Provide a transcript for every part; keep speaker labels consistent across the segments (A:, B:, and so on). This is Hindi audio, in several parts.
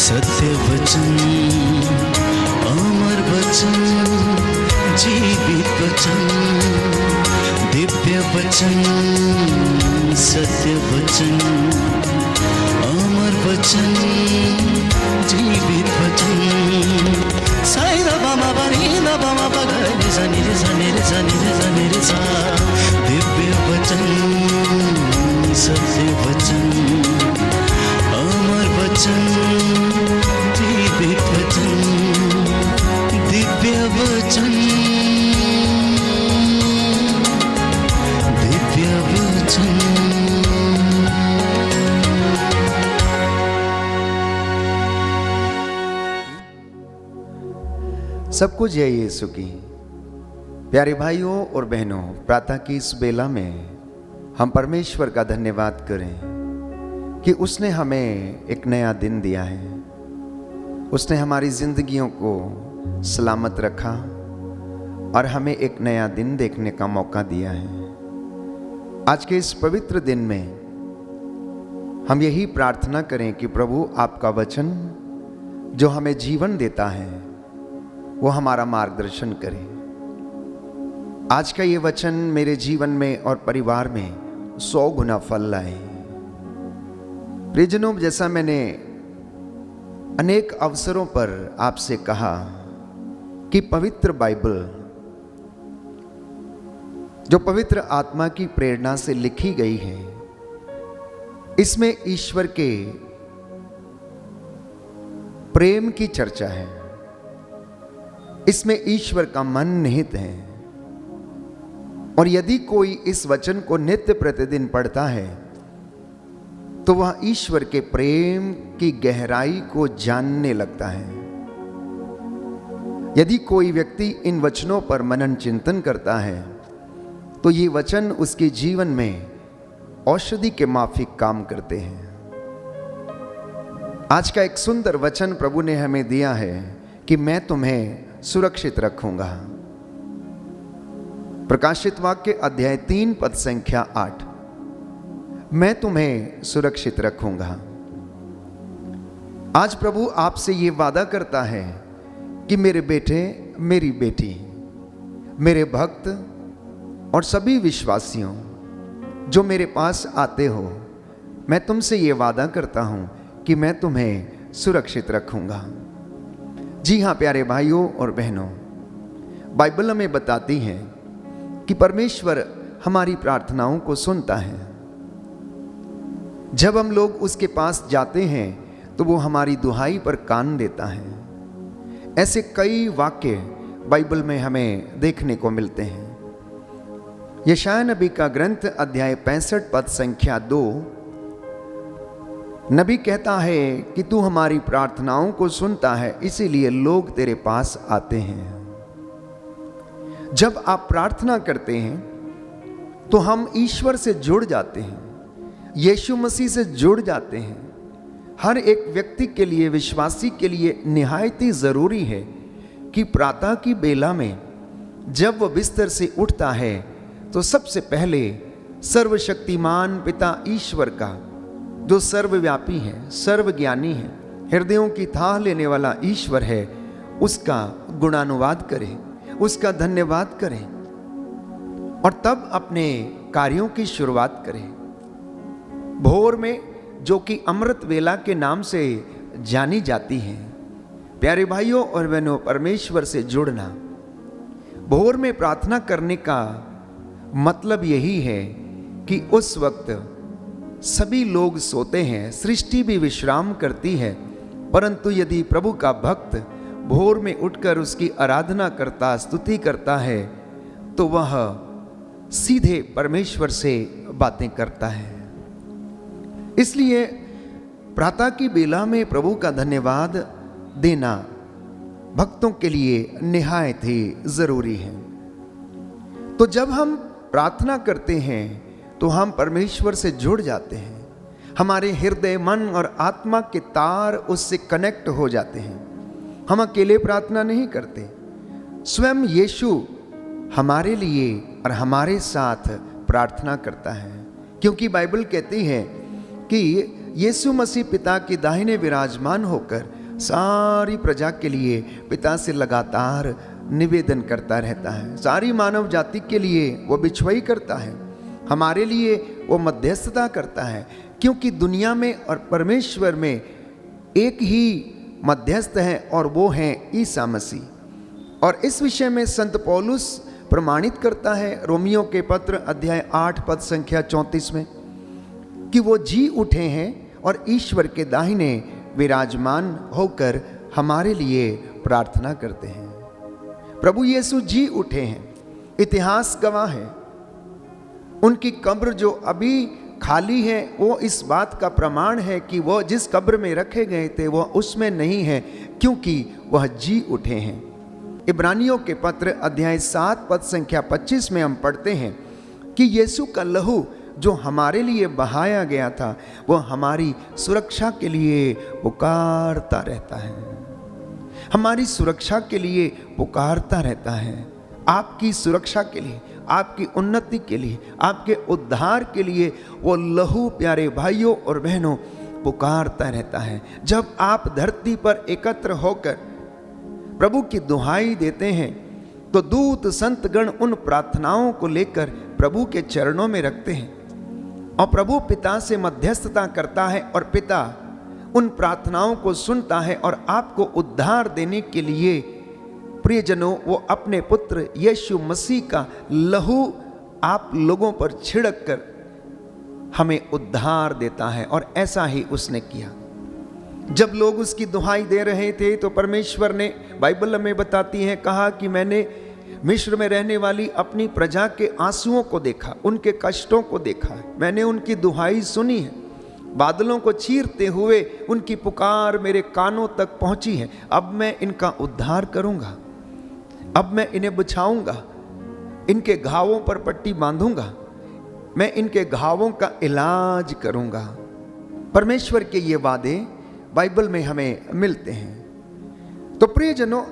A: सत्य वचन, अमर वचन, जीवित वचन, दिव्य वचन, सत्य वचन, अमर वचन, जीवित वचन। साई दा बामा बनी दा बामा बगरे जनी रे जनी रे जनी रे जनी रे सा। दिव्य वचन, सत्य वचन, अमर वचन, जीवित वचन, दिव्य वचन, दिव्य वचन।
B: सबको जय यीशु की। प्यारे भाइयों और बहनों, प्रातः की इस बेला में हम परमेश्वर का धन्यवाद करें कि उसने हमें एक नया दिन दिया है। उसने हमारी जिंदगियों को सलामत रखा और हमें एक नया दिन देखने का मौका दिया है। आज के इस पवित्र दिन में हम यही प्रार्थना करें कि प्रभु आपका वचन जो हमें जीवन देता है वो हमारा मार्गदर्शन करे। आज का ये वचन मेरे जीवन में और परिवार में 100 गुना फल लाए। प्रियजनों, जैसा मैंने अनेक अवसरों पर आपसे कहा कि पवित्र बाइबल जो पवित्र आत्मा की प्रेरणा से लिखी गई है, इसमें ईश्वर के प्रेम की चर्चा है। इसमें ईश्वर का मन निहित है। और यदि कोई इस वचन को नित्य प्रतिदिन पढ़ता है तो वह ईश्वर के प्रेम की गहराई को जानने लगता है। यदि कोई व्यक्ति इन वचनों पर मनन चिंतन करता है तो ये वचन उसके जीवन में औषधि के माफिक काम करते हैं। आज का एक सुंदर वचन प्रभु ने हमें दिया है कि मैं तुम्हें सुरक्षित रखूंगा। प्रकाशित वाक्य अध्याय 3 पद संख्या 8। मैं तुम्हें सुरक्षित रखूंगा। आज प्रभु आपसे ये वादा करता है कि मेरे बेटे, मेरी बेटी, मेरे भक्त और सभी विश्वासियों जो मेरे पास आते हो, मैं तुमसे ये वादा करता हूं कि मैं तुम्हें सुरक्षित रखूंगा। जी हाँ प्यारे भाइयों और बहनों, बाइबल हमें बताती है कि परमेश्वर हमारी प्रार्थनाओं को सुनता है। जब हम लोग उसके पास जाते हैं तो वो हमारी दुहाई पर कान देता है। ऐसे कई वाक्य बाइबल में हमें देखने को मिलते हैं। यशायाह नबी का ग्रंथ अध्याय 65 पद संख्या 2, नबी कहता है कि तू हमारी प्रार्थनाओं को सुनता है, इसीलिए लोग तेरे पास आते हैं। जब आप प्रार्थना करते हैं तो हम ईश्वर से जुड़ जाते हैं, यीशु मसीह से जुड़ जाते हैं। हर एक व्यक्ति के लिए, विश्वासी के लिए निहायत ही जरूरी है कि प्रातः की बेला में जब वह बिस्तर से उठता है तो सबसे पहले सर्वशक्तिमान पिता ईश्वर का, जो सर्वव्यापी है, सर्वज्ञानी है, हृदयों की थाह लेने वाला ईश्वर है, उसका गुणानुवाद करें, उसका धन्यवाद करें और तब अपने कार्यों की शुरुआत करें। भोर में, जो कि अमृत वेला के नाम से जानी जाती है, प्यारे भाइयों और बहनों, परमेश्वर से जुड़ना, भोर में प्रार्थना करने का मतलब यही है कि उस वक्त सभी लोग सोते हैं, सृष्टि भी विश्राम करती है, परंतु यदि प्रभु का भक्त भोर में उठकर उसकी आराधना करता, स्तुति करता है, तो वह सीधे परमेश्वर से बातें करता है। इसलिए प्रातः की बेला में प्रभु का धन्यवाद देना भक्तों के लिए निहायत ही जरूरी है। तो जब हम प्रार्थना करते हैं तो हम परमेश्वर से जुड़ जाते हैं। हमारे हृदय, मन और आत्मा के तार उससे कनेक्ट हो जाते हैं। हम अकेले प्रार्थना नहीं करते, स्वयं यीशु हमारे लिए और हमारे साथ प्रार्थना करता है, क्योंकि बाइबल कहती है कि यीशु मसीह पिता के दाहिने विराजमान होकर सारी प्रजा के लिए पिता से लगातार निवेदन करता रहता है। सारी मानव जाति के लिए वो बिछुआई करता है, हमारे लिए वो मध्यस्थता करता है, क्योंकि दुनिया में और परमेश्वर में एक ही मध्यस्थ है और वो है ईसा मसीह। और इस विषय में संत पौलुस प्रमाणित करता है रोमियो के पत्र अध्याय 8 पद संख्या 34 में कि वो जी उठे हैं और ईश्वर के दाहिने विराजमान होकर हमारे लिए प्रार्थना करते हैं। प्रभु यीशु जी उठे हैं, इतिहास गवाह है। उनकी कब्र जो अभी खाली है वो इस बात का प्रमाण है कि वो जिस कब्र में रखे गए थे वो उसमें नहीं है, क्योंकि वह जी उठे हैं। इब्रानियों के पत्र अध्याय 7 पद संख्या 25 में हम पढ़ते हैं कि यीशु का लहू जो हमारे लिए बहाया गया था वो हमारी सुरक्षा के लिए पुकारता रहता है, हमारी सुरक्षा के लिए पुकारता रहता है। आपकी सुरक्षा के लिए, आपकी उन्नति के लिए, आपके उद्धार के लिए वो लहू प्यारे भाइयों और बहनों पुकारता रहता है। जब आप धरती पर एकत्र होकर प्रभु की दुहाई देते हैं तो दूत संत गण उन प्रार्थनाओं को लेकर प्रभु के चरणों में रखते हैं और प्रभु पिता से मध्यस्थता करता है और पिता उन प्रार्थनाओं को सुनता है और आपको उद्धार देने के लिए प्रियजनों वो अपने पुत्र यीशु मसीह का लहू आप लोगों पर छिड़क कर हमें उद्धार देता है। और ऐसा ही उसने किया। जब लोग उसकी दुहाई दे रहे थे तो परमेश्वर ने, बाइबल में बताती है, कहा कि मैंने मिस्र में रहने वाली अपनी प्रजा के आंसुओं को देखा, उनके कष्टों को देखा है, मैंने उनकी दुहाई सुनी है। बादलों को चीरते हुए उनकी पुकार मेरे कानों तक पहुंची है। अब मैं इनका उद्धार करूंगा, अब मैं इन्हें बचाऊंगा, इनके घावों पर पट्टी बांधूंगा, मैं इनके घावों का इलाज करूंगा। परमेश्वर के ये वादे बाइबल में हमें मिलते हैं। तो प्रियजनों,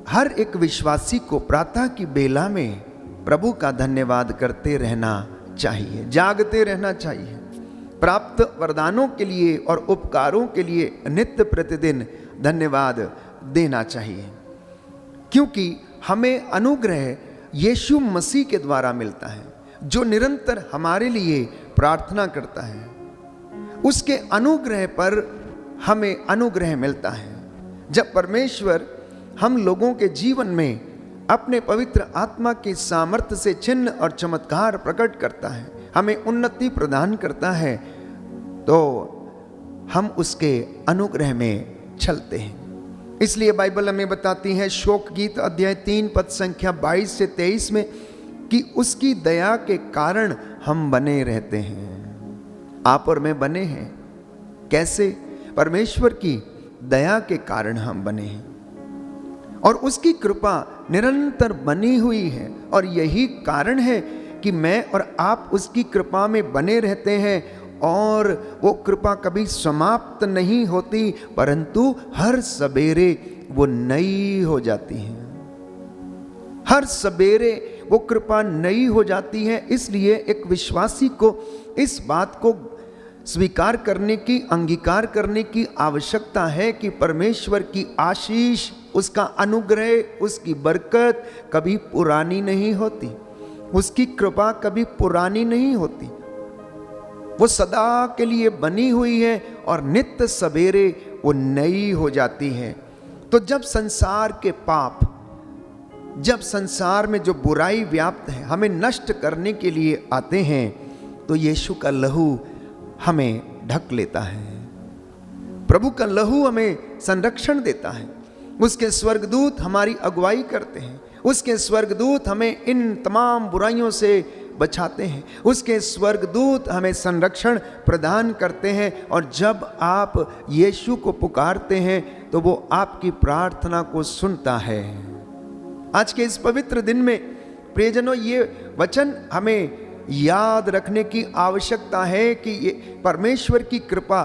B: हर एक विश्वासी को प्रातः की बेला में प्रभु का धन्यवाद करते रहना चाहिए, जागते रहना चाहिए। प्राप्त वरदानों के लिए और उपकारों के लिए नित्य प्रतिदिन धन्यवाद देना चाहिए, क्योंकि हमें अनुग्रह यीशु मसीह के द्वारा मिलता है, जो निरंतर हमारे लिए प्रार्थना करता है। उसके अनुग्रह पर हमें अनुग्रह मिलता है। जब परमेश्वर हम लोगों के जीवन में अपने पवित्र आत्मा की सामर्थ्य से चिन्ह और चमत्कार प्रकट करता है, हमें उन्नति प्रदान करता है, तो हम उसके अनुग्रह में चलते हैं। इसलिए बाइबल हमें बताती है शोक गीत अध्याय 3 पद संख्या 22 से 23 में कि उसकी दया के कारण हम बने रहते हैं। आप और मैं बने हैं कैसे? परमेश्वर की दया के कारण हम बने हैं और उसकी कृपा निरंतर बनी हुई है। और यही कारण है कि मैं और आप उसकी कृपा में बने रहते हैं और वो कृपा कभी समाप्त नहीं होती, परंतु हर सवेरे वो नई हो जाती है। हर सवेरे वो कृपा नई हो जाती है। इसलिए एक विश्वासी को इस बात को स्वीकार करने की, अंगीकार करने की आवश्यकता है कि परमेश्वर की आशीष, उसका अनुग्रह, उसकी बरकत कभी पुरानी नहीं होती, उसकी कृपा कभी पुरानी नहीं होती, वो सदा के लिए बनी हुई है और नित्य सवेरे वो नई हो जाती है। तो जब संसार के पाप, जब संसार में जो बुराई व्याप्त है हमें नष्ट करने के लिए आते हैं, तो यीशु का लहू हमें ढक लेता है। प्रभु का लहू हमें संरक्षण देता है। उसके स्वर्गदूत हमारी अगुवाई करते हैं, उसके स्वर्गदूत हमें इन तमाम बुराइयों से बचाते हैं, उसके स्वर्गदूत हमें संरक्षण प्रदान करते हैं। और जब आप यीशु को पुकारते हैं तो वो आपकी प्रार्थना को सुनता है। आज के इस पवित्र दिन में प्रियजनों, ये वचन हमें याद रखने की आवश्यकता है कि ये परमेश्वर की कृपा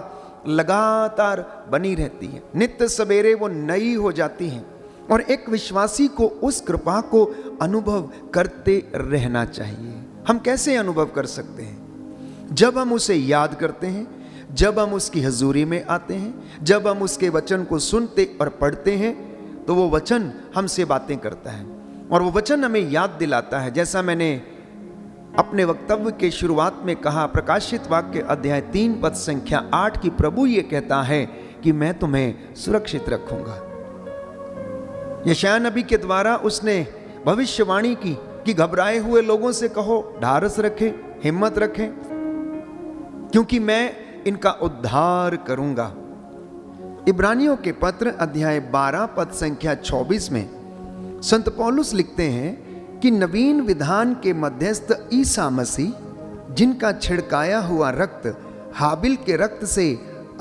B: लगातार बनी रहती है, नित्य सवेरे वो नई हो जाती है और एक विश्वासी को उस कृपा को अनुभव करते रहना चाहिए। हम कैसे अनुभव कर सकते हैं? जब हम उसे याद करते हैं, जब हम उसकी हजूरी में आते हैं, जब हम उसके वचन को सुनते और पढ़ते हैं, तो वो वचन हमसे बातें करता है और वो वचन हमें याद दिलाता है। जैसा मैंने अपने वक्तव्य के शुरुआत में कहा, प्रकाशित वाक्य अध्याय 3 पद संख्या 8 की प्रभु ये कहता है कि मैं तुम्हें सुरक्षित रखूंगा। यशायाह नबी के द्वारा उसने भविष्यवाणी की कि घबराए हुए लोगों से कहो ढारस रखें, हिम्मत रखें, क्योंकि मैं इनका उद्धार करूंगा। इब्रानियों के पत्र अध्याय 12 पद संख्या 24 में संत पौलुस लिखते हैं कि नवीन विधान के मध्यस्थ ईसा मसीह, जिनका छिड़काया हुआ रक्त हाबिल के रक्त से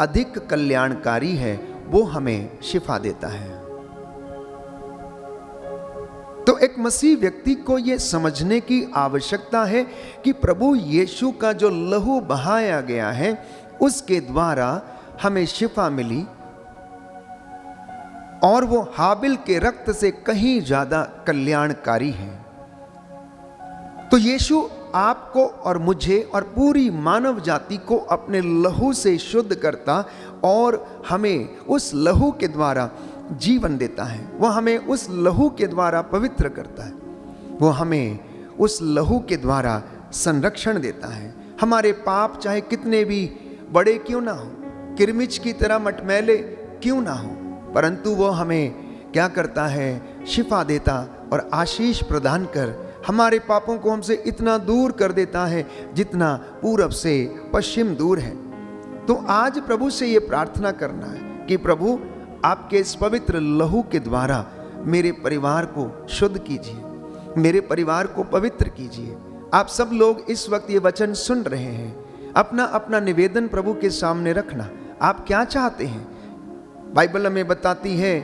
B: अधिक कल्याणकारी है, वो हमें शिफा देता है। तो एक मसीह व्यक्ति को यह समझने की आवश्यकता है कि प्रभु यीशु का जो लहू बहाया गया है, उसके द्वारा हमें शिफा मिली और वो हाबिल के रक्त से कहीं ज्यादा कल्याणकारी है। तो यीशु आपको और मुझे और पूरी मानव जाति को अपने लहू से शुद्ध करता और हमें उस लहू के द्वारा जीवन देता है। वह हमें उस लहू के द्वारा पवित्र करता है, वो हमें उस लहू के द्वारा संरक्षण देता है। हमारे पाप चाहे कितने भी बड़े क्यों ना हो, किरमिच की तरह मटमैले क्यों ना हो, परंतु वो हमें क्या करता है, शिफा देता और आशीष प्रदान कर हमारे पापों को हमसे इतना दूर कर देता है जितना पूरब से पश्चिम दूर है। तो आज प्रभु से ये प्रार्थना करना है कि प्रभु आपके इस पवित्र लहू के द्वारा मेरे परिवार को शुद्ध कीजिए, मेरे परिवार को पवित्र कीजिए। आप सब लोग इस वक्त ये वचन सुन रहे हैं, अपना अपना निवेदन प्रभु के सामने रखना। आप क्या चाहते हैं? बाइबल हमें बताती है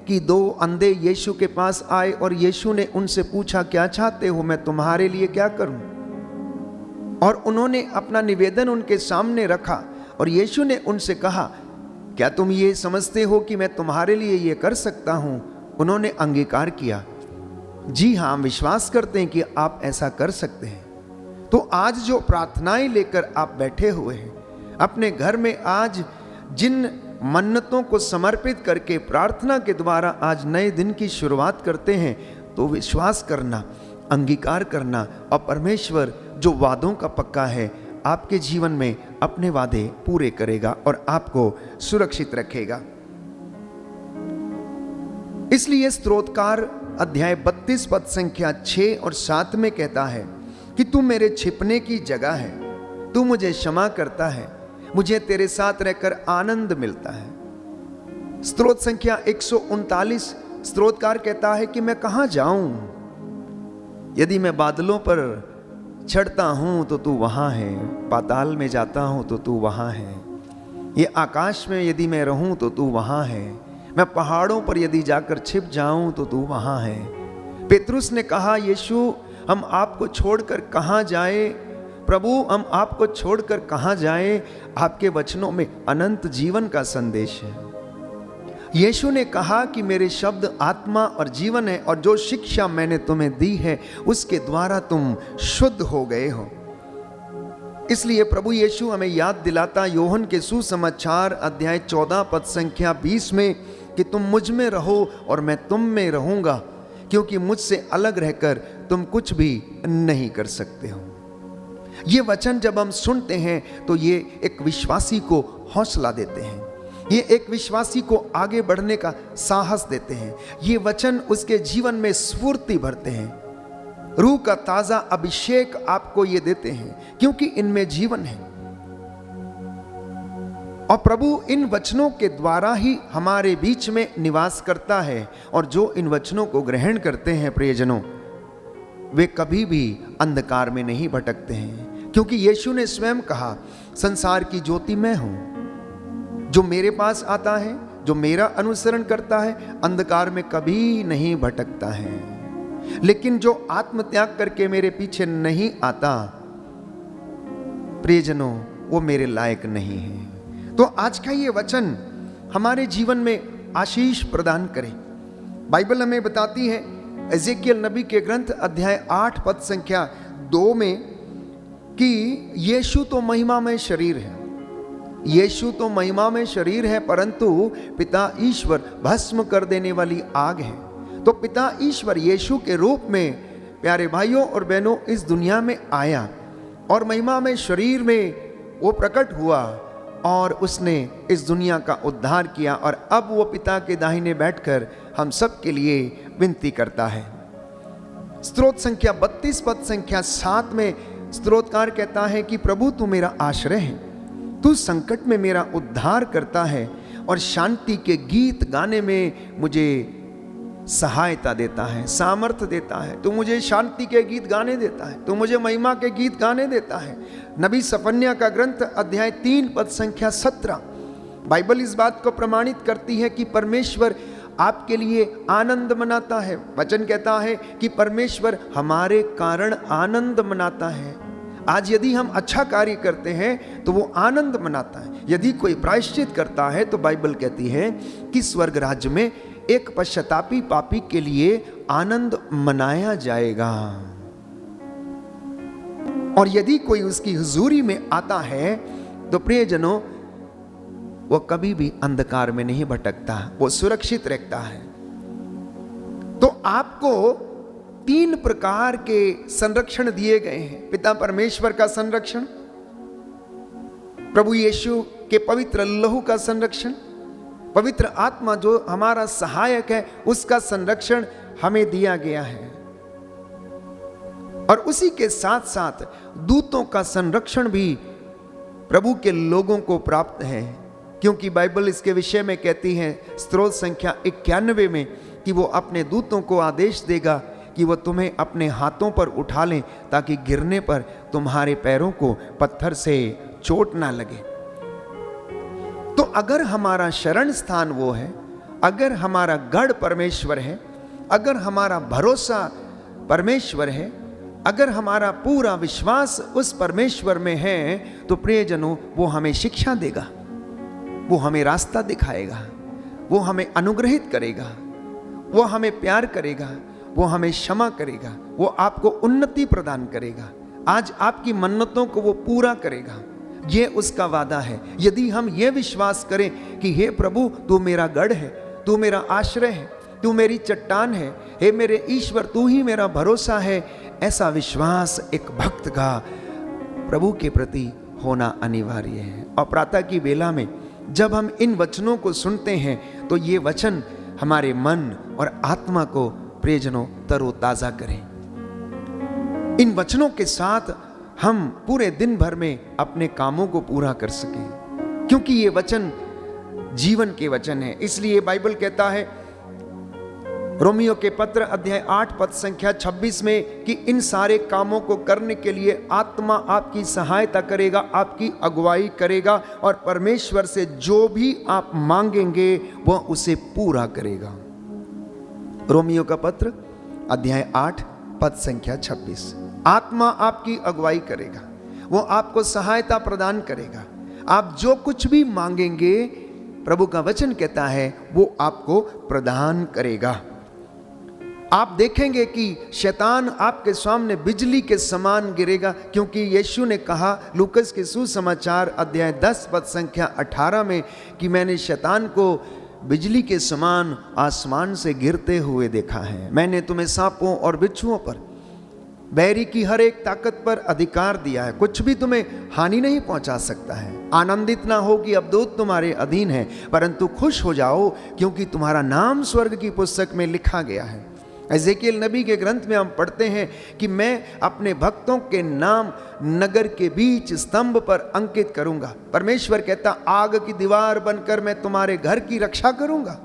B: कि 2 अंधे यीशु के पास आए और यीशु ने उनसे पूछा, क्या चाहते हो, मैं तुम्हारे लिए क्या करूं? और उन्होंने अपना निवेदन उनके सामने रखा और यीशु ने उनसे कहा, क्या तुम ये समझते हो कि मैं तुम्हारे लिए ये कर सकता हूं? उन्होंने अंगीकार किया, जी हाँ, हम विश्वास करते हैं कि आप ऐसा कर सकते हैं। तो आज जो प्रार्थनाएं लेकर आप बैठे हुए हैं अपने घर में, आज जिन मन्नतों को समर्पित करके प्रार्थना के द्वारा आज नए दिन की शुरुआत करते हैं, तो विश्वास करना, अंगीकार करना और परमेश्वर जो वादों का पक्का है आपके जीवन में अपने वादे पूरे करेगा और आपको सुरक्षित रखेगा। इसलिए स्तोत्रकार अध्याय 32 पद संख्या 6 और 7 में कहता है कि तू मेरे छिपने की जगह है, तू मुझे क्षमा करता है, मुझे तेरे साथ रहकर आनंद मिलता है। स्तोत्र संख्या 139 स्तोत्रकार कहता है कि मैं कहां जाऊं, यदि मैं बादलों पर चढ़ता हूं तो तू वहां है, पाताल में जाता हूं तो तू वहां है, ये आकाश में यदि मैं रहूं तो तू वहां है, मैं पहाड़ों पर यदि जाकर छिप जाऊं तो तू वहां है। पेतरुस ने कहा, यीशु हम आपको छोड़कर कहां जाए, प्रभु हम आपको छोड़कर कहां जाए, आपके वचनों में अनंत जीवन का संदेश है। यीशु ने कहा कि मेरे शब्द आत्मा और जीवन है और जो शिक्षा मैंने तुम्हें दी है उसके द्वारा तुम शुद्ध हो गए हो। इसलिए प्रभु यीशु हमें याद दिलाता यूहन्ना के सुसमाचार अध्याय 14 पद संख्या 20 में कि तुम मुझ में रहो और मैं तुम में रहूंगा, क्योंकि मुझसे अलग रहकर तुम कुछ भी नहीं कर सकते हो। ये वचन जब हम सुनते हैं तो ये एक विश्वासी को हौसला देते हैं, ये एक विश्वासी को आगे बढ़ने का साहस देते हैं। ये वचन उसके जीवन में स्फूर्ति भरते हैं, रूह का ताजा अभिषेक आपको ये देते हैं, क्योंकि इनमें जीवन है। और प्रभु इन वचनों के द्वारा ही हमारे बीच में निवास करता है और जो इन वचनों को ग्रहण करते हैं प्रियजनों, वे कभी भी अंधकार में नहीं भटकते हैं, क्योंकि यीशु ने स्वयं कहा, संसार की ज्योति मैं हूं, जो मेरे पास आता है, जो मेरा अनुसरण करता है, अंधकार में कभी नहीं भटकता है। लेकिन जो आत्मत्याग करके मेरे पीछे नहीं आता, प्रियजनों, वो मेरे लायक नहीं है। तो आज का ये वचन हमारे जीवन में आशीष प्रदान करे। बाइबल हमें बताती है एजेकियल नबी के ग्रंथ अध्याय 8 पद संख्या 2 में कि यीशु तो महिमा में शरीर है, यीशु तो महिमा में शरीर है, परंतु पिता ईश्वर भस्म कर देने वाली आग है। तो पिता ईश्वर यीशु के रूप में, प्यारे भाइयों और बहनों, इस दुनिया में आया और महिमा में शरीर में वो प्रकट हुआ और उसने इस दुनिया का उद्धार किया। और अब वो पिता के दाहिने बैठकर हम सब के लिए विनती करता है। स्तोत्र संख्या 32 पद संख्या 7 में स्तोत्रकार कहता है कि प्रभु तू मेरा आश्रय है, तू संकट में मेरा उद्धार करता है और शांति के गीत गाने में मुझे सहायता देता है, सामर्थ्य देता है। तू मुझे शांति के गीत गाने देता है, तू मुझे महिमा के गीत गाने देता है। नबी सफन्याह का ग्रंथ अध्याय 3 पद संख्या 17, बाइबल इस बात को प्रमाणित करती है कि परमेश्वर आपके लिए आनंद मनाता है। वचन कहता है कि परमेश्वर हमारे कारण आनंद मनाता है। आज यदि हम अच्छा कार्य करते हैं तो वो आनंद मनाता है। यदि कोई प्रायश्चित करता है तो बाइबल कहती है कि स्वर्ग राज्य में एक पश्चातापी पापी के लिए आनंद मनाया जाएगा। और यदि कोई उसकी हुजूरी में आता है तो प्रियजनों, वो कभी भी अंधकार में नहीं भटकता, वो सुरक्षित रहता है। तो आपको 3 प्रकार के संरक्षण दिए गए हैं। पिता परमेश्वर का संरक्षण, प्रभु यीशु के पवित्र लहू का संरक्षण, पवित्र आत्मा जो हमारा सहायक है उसका संरक्षण हमें दिया गया है। और उसी के साथ साथ दूतों का संरक्षण भी प्रभु के लोगों को प्राप्त है, क्योंकि बाइबल इसके विषय में कहती है स्तोत्र संख्या 91 में कि वो अपने दूतों को आदेश देगा कि वो तुम्हें अपने हाथों पर उठा लें ताकि गिरने पर तुम्हारे पैरों को पत्थर से चोट ना लगे। तो अगर हमारा शरण स्थान वो है, अगर हमारा गढ़ परमेश्वर है, अगर हमारा भरोसा परमेश्वर है, अगर हमारा पूरा विश्वास उस परमेश्वर में है, तो प्रियजनों वो हमें शिक्षा देगा, वो हमें रास्ता दिखाएगा, वो हमें अनुग्रहित करेगा, वो हमें प्यार करेगा, वो हमें क्षमा करेगा, वो आपको उन्नति प्रदान करेगा, आज आपकी मन्नतों को वो पूरा करेगा। ये उसका वादा है। यदि हम ये विश्वास करें कि हे प्रभु तू मेरा गढ़ है, तू मेरा आश्रय है, तू मेरी चट्टान है, हे मेरे ईश्वर तू ही मेरा भरोसा है, ऐसा विश्वास एक भक्त का प्रभु के प्रति होना अनिवार्य है। और प्रातः की बेला में जब हम इन वचनों को सुनते हैं तो ये वचन हमारे मन और आत्मा को प्रियजनों तरोताजा करें। इन वचनों के साथ हम पूरे दिन भर में अपने कामों को पूरा कर सकें, क्योंकि ये वचन जीवन के वचन है। इसलिए बाइबल कहता है रोमियो के पत्र अध्याय 8 पद संख्या 26 में कि इन सारे कामों को करने के लिए आत्मा आपकी सहायता करेगा, आपकी अगुवाई करेगा और परमेश्वर से जो भी आप मांगेंगे वह उसे पूरा करेगा। रोमियो का पत्र अध्याय 8 पद संख्या 26। आत्मा आपकी अगुवाई करेगा, वो आपको सहायता प्रदान करेगा। आप जो कुछ भी मांगेंगे प्रभु का वचन कहता है वो आपको प्रदान करेगा। आप देखेंगे कि शैतान आपके सामने बिजली के समान गिरेगा, क्योंकि यीशु ने कहा लूकस के सुसमाचार अध्याय 10 पद संख्या 18 में कि मैंने शैतान को बिजली के समान आसमान से गिरते हुए देखा है। मैंने तुम्हें सांपों और बिच्छुओं पर, बैरी की हर एक ताकत पर अधिकार दिया है, कुछ भी तुम्हें हानि नहीं पहुंचा सकता है। आनंदित ना हो कि अब दूत तुम्हारे अधीन है, परंतु खुश हो जाओ क्योंकि तुम्हारा नाम स्वर्ग की पुस्तक में लिखा गया है। एजेकियल नबी के ग्रंथ में हम पढ़ते हैं कि मैं अपने भक्तों के नाम नगर के बीच स्तंभ पर अंकित करूंगा। परमेश्वर कहता आग की दीवार बनकर मैं तुम्हारे घर की रक्षा करूंगा।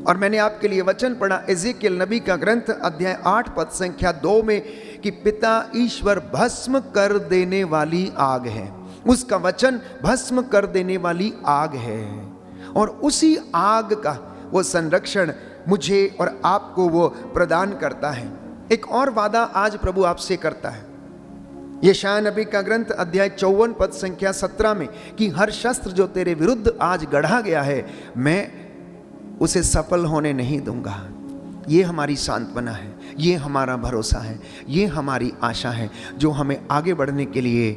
B: और मैंने आपके लिए वचन पढ़ा एजेकियल नबी का ग्रंथ अध्याय 8 पद संख्या 2 में कि पिता ईश्वर भस्म कर देने वाली आग है। उसका वचन भस्म कर देने वाली आग है और उसी आग का वो संरक्षण मुझे और आपको वो प्रदान करता है। एक और वादा आज प्रभु आपसे करता है। यशायाह नबी का ग्रंथ अध्याय 54 पद संख्या 17 में कि हर शस्त्र जो तेरे विरुद्ध आज गढ़ा गया है मैं उसे सफल होने नहीं दूंगा। ये हमारी सांत्वना है, ये हमारा भरोसा है, ये हमारी आशा है जो हमें आगे बढ़ने के लिए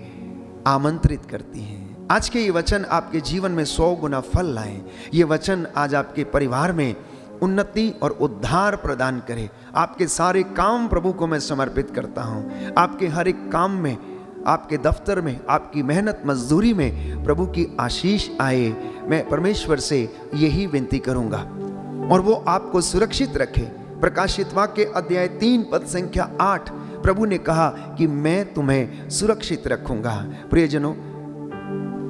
B: आमंत्रित करती है। आज के ये वचन आपके जीवन में 100 गुना फल लाए। ये वचन आज आपके परिवार में उन्नति और उद्धार प्रदान करे। आपके सारे काम प्रभु को मैं समर्पित करता हूँ। आपके हर एक काम में, आपके दफ्तर में, आपकी मेहनत मजदूरी में प्रभु की आशीष आए। मैं परमेश्वर से यही विनती करूँगा और वो आपको सुरक्षित रखे। प्रकाशित वाक्य अध्याय 3 पद संख्या 8 प्रभु ने कहा कि मैं तुम्हें सुरक्षित रखूंगा। प्रियजनों,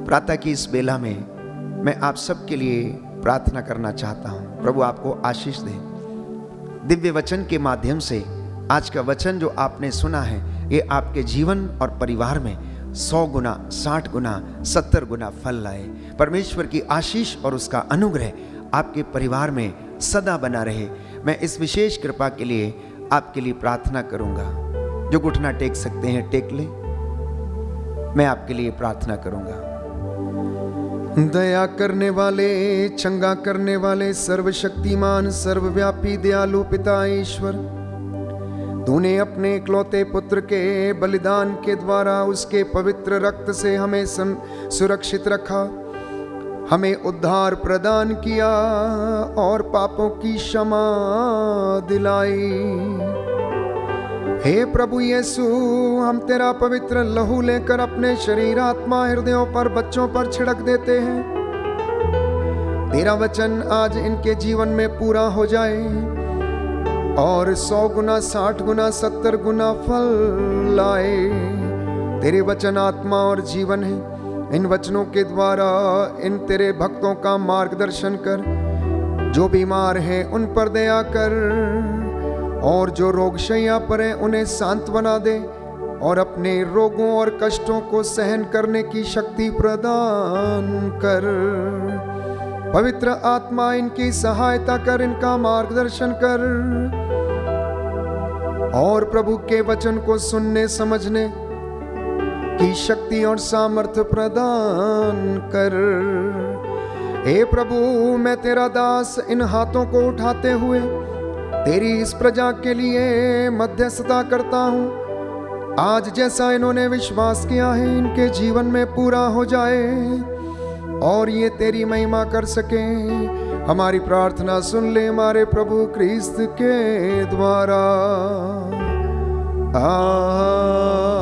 B: प्रातः की इस बेला में मैं आप सबके लिए प्रार्थना करना चाहता हूं। प्रभु आपको आशीष दे। दिव्य वचन के माध्यम से आज का वचन जो आपने सुना है, ये आपके जीवन और परिवार में 100 गुना, 60 गुना, 70 गुना फल लाए। परमेश्वर की आशीष और उसका अनुग्रह आपके परिवार में सदा बना रहे। मैं इस विशेष कृपा के लिए आपके लिए प्रार्थना करूंगा। जो घुटना टेक सकते हैं टेक लें। मैं आपके लिए प्रार्थना करूंगा। दया करने वाले, चंगा करने वाले, सर्वशक्तिमान, सर्वव्यापी, दयालु पिता ईश्वर, तूने अपने इकलौते पुत्र के बलिदान के द्वारा उसके पवित्र रक्त से हमें सुरक्षित रखा, हमें उद्धार प्रदान किया और पापों की क्षमा दिलाई। हे प्रभु यीशु, हम तेरा पवित्र लहू लेकर अपने शरीर, आत्मा, हृदयों पर, बच्चों पर छिड़क देते हैं। तेरा वचन आज इनके जीवन में पूरा हो जाए और 100 गुना, 60 गुना, 70 गुना फल लाए। तेरे वचन आत्मा और जीवन है। इन वचनों के द्वारा इन तेरे भक्तों का मार्गदर्शन कर। जो बीमार हैं उन पर दया कर और जो रोगशैया पर हैं उन्हें सांत्वना दे और अपने रोगों और कष्टों को सहन करने की शक्ति प्रदान कर। पवित्र आत्मा इनकी सहायता कर, इनका मार्गदर्शन कर और प्रभु के वचन को सुनने समझने की शक्ति और सामर्थ्य प्रदान कर। हे प्रभु, मैं तेरा दास इन हाथों को उठाते हुए तेरी इस प्रजा के लिए मध्यस्थता करता हूँ। आज जैसा इन्होंने विश्वास किया है, इनके जीवन में पूरा हो जाए और ये तेरी महिमा कर सके। हमारी प्रार्थना सुन ले हमारे प्रभु क्रिस्त के द्वारा। आमीन।